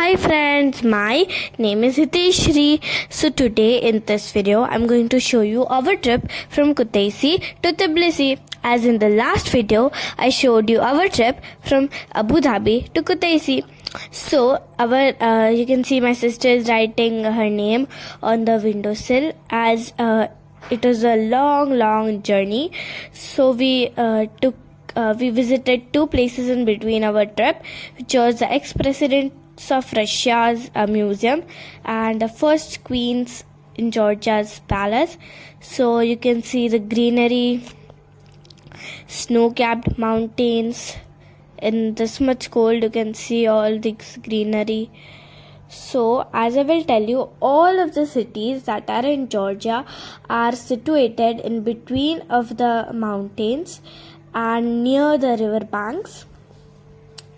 Hi friends, my name is Hiteshri. So today in this video, I'm going to show you our trip from Kutaisi to Tbilisi. As in the last video, I showed you our trip from Abu Dhabi to Kutaisi. So you can see my sister is writing her name on the windowsill as it was a long journey. So we visited two places in between our trip, which was the ex-presidents of Russia's museum and the first queens in Georgia's palace. So you can see the greenery, snow-capped mountains. In this much cold, you can see all this greenery. So, as I will tell you, all of the cities that are in Georgia are situated in between of the mountains and near the river banks.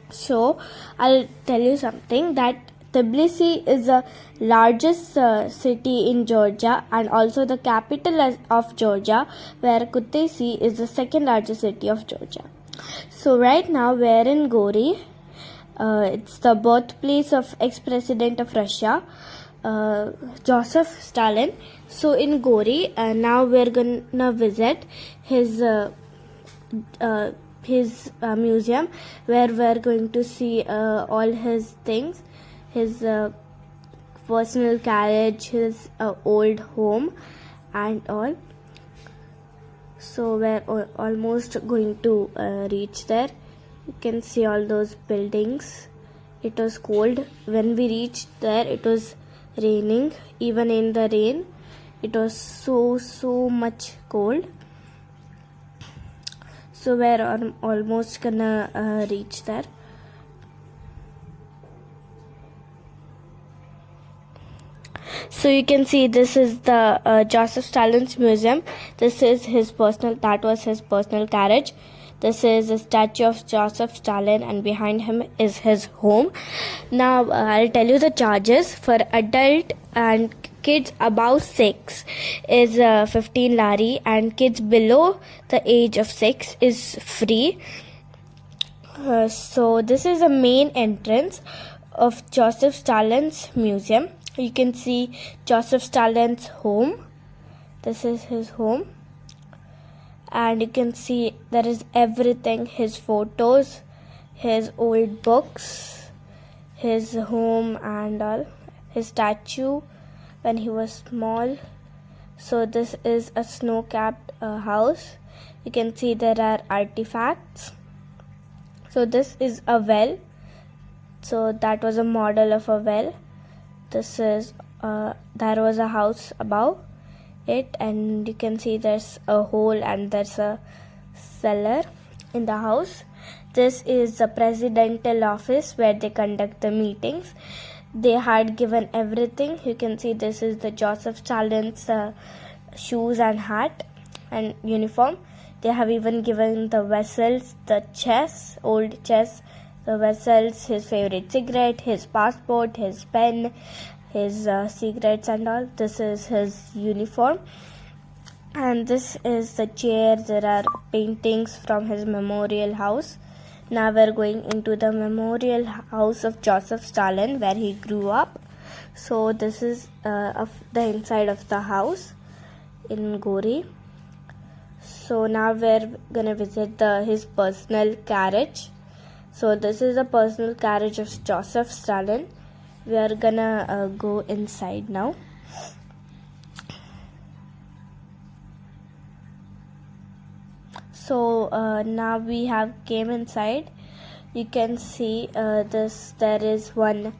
So, I'll tell you something that Tbilisi is the largest city in Georgia and also the capital of Georgia, where Kutaisi is the second largest city of Georgia. So, right now we're in Gori. It's the birthplace of ex-president of Russia, Joseph Stalin. So in Gori, now we're gonna visit his museum, where we're going to see all his things, his personal carriage, his old home, and all. So we're almost going to reach there. You can see all those buildings. It was cold. When we reached there, it was raining. Even in the rain, it was so much cold. So we're almost gonna reach there. So you can see this is the Joseph Stalin's museum. This is that was his personal carriage. This is a statue of Joseph Stalin, and behind him is his home. Now I'll tell you the charges. For adult and kids above 6 is 15 lari, and kids below the age of 6 is free. So this is the main entrance of Joseph Stalin's museum. You can see Joseph Stalin's home. This is his home. And you can see there is everything, his photos, his old books, his home and all, his statue when he was small. So this is a snow-capped house. You can see there are artifacts. So this is a well. So that was a model of a well. This is there was a house above it, and you can see there's a hole and there's a cellar in the house. This is the presidential office where they conduct the meetings. They had given everything. You can see this is the Joseph Stalin's shoes and hat and uniform. They have even given the vessels, the chess, old chess, the vessels, his favorite cigarette, his passport, his pen, his cigarettes and all. This is his uniform, and this is the chair. There are paintings from his memorial house. Now we're going into the memorial house of Joseph Stalin, where he grew up. So this is of the inside of the house in Gori. So now we're gonna visit his personal carriage. So this is the personal carriage of Joseph Stalin. We are gonna go inside now. So now we have came inside. You can see there is one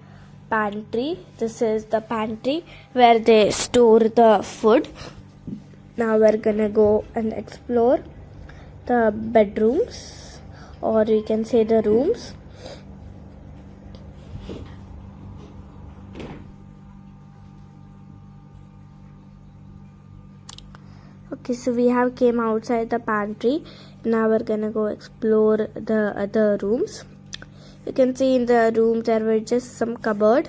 pantry. This is the pantry where they store the food. Now we're gonna go and explore the bedrooms, or you can say the rooms. Okay, so we have came outside the pantry. Now we're gonna go explore the other rooms. You can see in the room there were just some cupboard,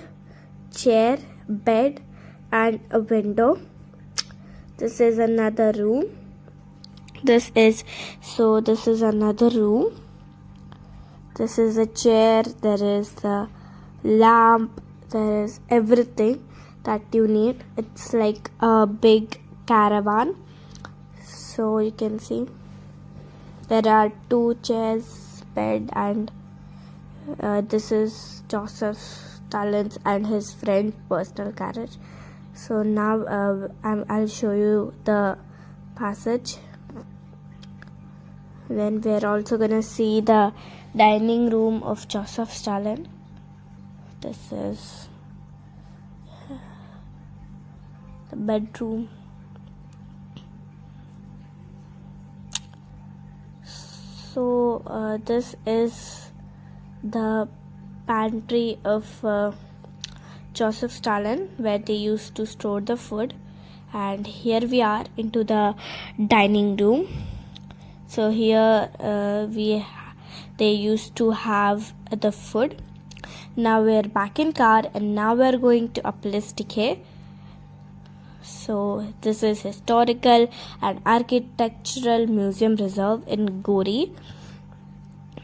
chair, bed, and a window. This is another room. This is another room. This is a chair. There is the lamp there is everything that you need. It's like a big caravan. So you can see there are 2 chairs, bed, and this is Joseph Stalin's and his friend's personal carriage. So now I'll show you the passage. Then we're also gonna see the dining room of Joseph Stalin. This is the bedroom. So this is the pantry of Joseph Stalin, where they used to store the food. And here we are into the dining room. So here they used to have the food. Now we're back in car, and now we're going to Tbilisi. So this is historical and architectural museum reserve in Gori.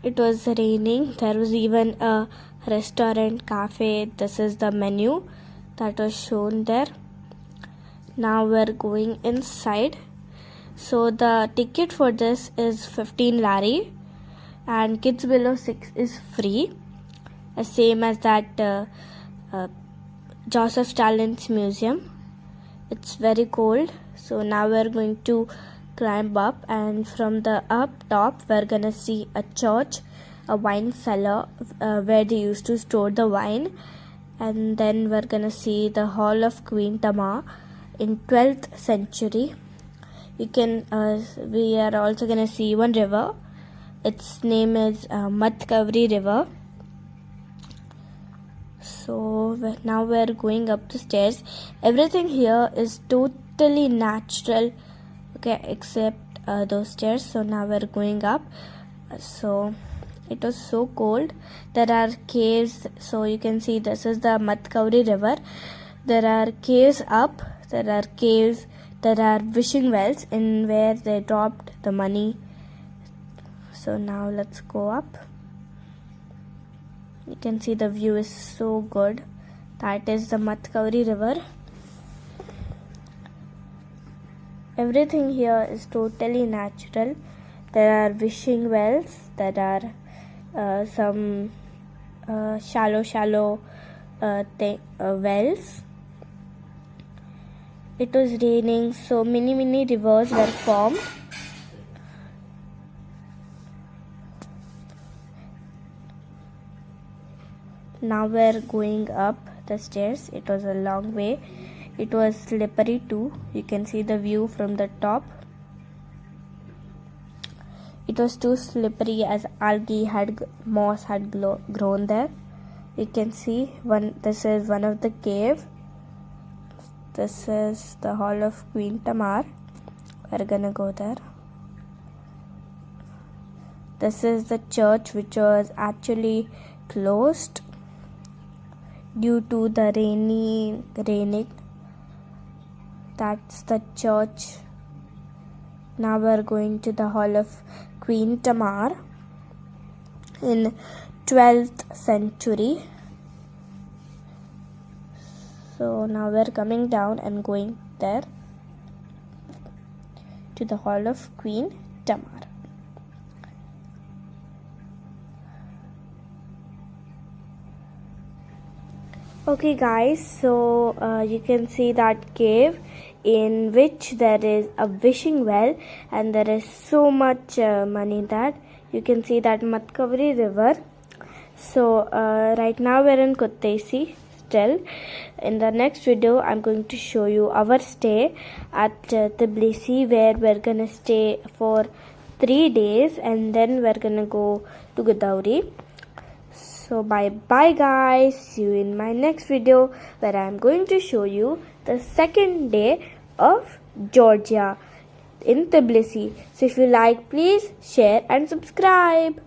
It was raining. There was even a restaurant, cafe. This is the menu that was shown there. Now we're going inside. So the ticket for this is 15 lari, and kids below 6 is free, same as that Joseph Stalin's museum. It's very cold. So now we're going to climb up, and from the up top we're gonna see a church, a wine cellar where they used to store the wine, and then we're gonna see the hall of Queen Tamar in 12th century. You can we are also gonna see one river. Its name is Matkavri River. So now we're going up the stairs. Everything here is totally natural, okay, except those stairs. So now we're going up. So it was so cold. There are caves. So you can see this is the Matkavri River. There are caves up. There are caves. There are wishing wells in where they dropped the money. So now let's go up. You can see the view is so good. That is the Matkavri River. Everything here is totally natural. There are wishing wells. There are some shallow wells. It was raining, so many rivers were formed. Now we're going up the stairs. It was a long way. It was slippery too. You can see the view from the top. It was too slippery as moss had grown there. You can see this is one of the cave. This is the hall of Queen Tamar. We're gonna go there. This is the church, which was actually closed due to the raining. That's the church. Now we're going to the hall of Queen Tamar in 12th century. So now we're coming down and going there to the hall of Queen Tamar. Okay guys, so you can see that cave in which there is a wishing well, and there is so much money that you can see that Matkavri River. So right now we're in Tbilisi still. In the next video I'm going to show you our stay at Tbilisi, where we're gonna stay for 3 days, and then we're gonna go to Godavari. So bye guys, see you in my next video, where I'm going to show you the second day of Georgia in Tbilisi. So if you like, please share and subscribe.